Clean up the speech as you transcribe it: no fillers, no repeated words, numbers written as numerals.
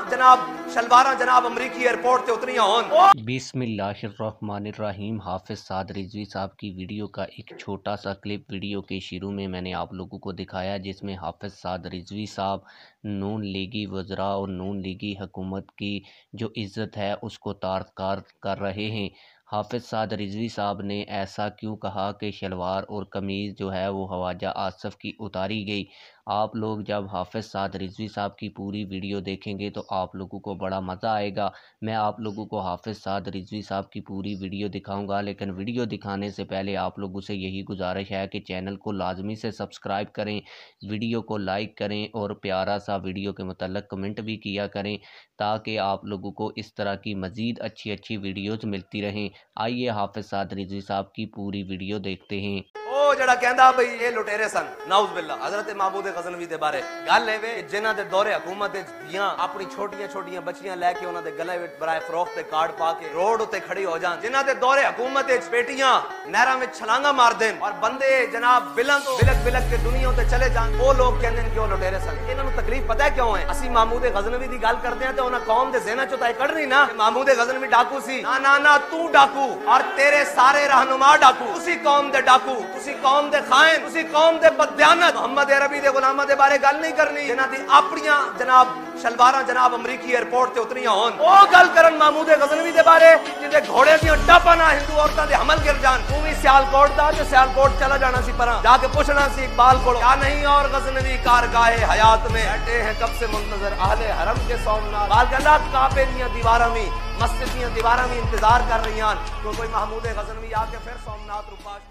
जनाब शलवारा जनाब अमरीकी एयरपोर्ट ते उतरियां होन। बिस्मिल्लाहिर्रहमानिर्रहीम। हाफिज साद रिजवी साहब की वीडियो का एक छोटा सा क्लिप वीडियो के शुरू में मैंने आप लोगों को दिखाया, जिसमें हाफिज साद रिजवी साहब नून लीगी वज़रा और नून लीगी हुकूमत की जो इज़्ज़त है उसको तार-तार कर रहे हैं। हाफिज साद रिजवी साहब ने ऐसा क्यों कहा कि शलवार और कमीज़ जो है वो ख्वाजा आसिफ की उतारी गई। आप लोग जब हाफिज साद रिजवी साहब की पूरी वीडियो देखेंगे तो आप लोगों को बड़ा मज़ा आएगा। मैं आप लोगों को हाफिज साद रिजवी साहब की पूरी वीडियो दिखाऊंगा, लेकिन वीडियो दिखाने से पहले आप लोगों से यही गुजारिश है कि चैनल को लाजमी से सब्सक्राइब करें, वीडियो को लाइक करें और प्यारा सा वीडियो के मतलब कमेंट भी किया करें, ताकि आप लोगों को इस तरह की मज़ीद अच्छी अच्छी वीडियोज़ मिलती रहें। आइए हाफिज साद रिजवी साहब की पूरी वीडियो देखते हैं। ओ जड़ा कहंदा भई ये लुटेरे सन, नाउज़ बिल्लाह। हज़रत महमूद गज़नवी दे बारे गल है वे जिन्हां दे दौरे हुकूमत विच दियां अपनी छोटियां छोटियां बच्चियां लेके उन्हां दे गले विच बराए फरोख्त ते कार्ड पा के रोड उत्ते खड़ी हो जान, जिन्हां दे दौरे हुकूमत विच बेटियां नहरां विच छलांगा मार देन और बंदे जनाब बिलां तो बिलक बिलक के दुनिया उत्ते चले जान। ओ लोग कहंदे ने कि ओ लुटेरे सन। इन्हां नूं तकलीफ पता है क्यों है? असीं महमूद गज़नवी दी गल करदे हां ते उन्हां कौम दे ज़हनां चों तां कढनी ना महमूद गज़नवी डाकू सी। ना ना ना तू डाकू और तेरे सारे रहनुमा डाकू। तुसी कौम दे डाकू, तुसी कौम दे खाइन, तुसी कौम दे बददियानत। मोहम्मद अरबी दे गुलामां दे बारे गल नहीं करनी जिन्हां दी अपनियां जनाब शलवारां जनाब अमरीकी एयरपोर्ट ते उतरियां होन। ओ गल करन महमूद गज़नवी दे बारे जिंदे घोड़े दियां टप्पां ना हिंदू औरतां दे हमल गिर जान। तू भी सियालकोट दा ते सियालकोट चला जाना सी परां जाके पुछना सी इकबाल कोल क्या नहीं और गज़नवी कारगाहे हयात में बैठे हैं कब से मुंतजर अहले हरम के सोमनाथ। बाल गल्ला काबे दियां दीवारां में मस्जिद दियां दीवारां में इंतजार कर रही हैं कोई महमूद गज़नवी आके फिर सोमनाथ रुपाश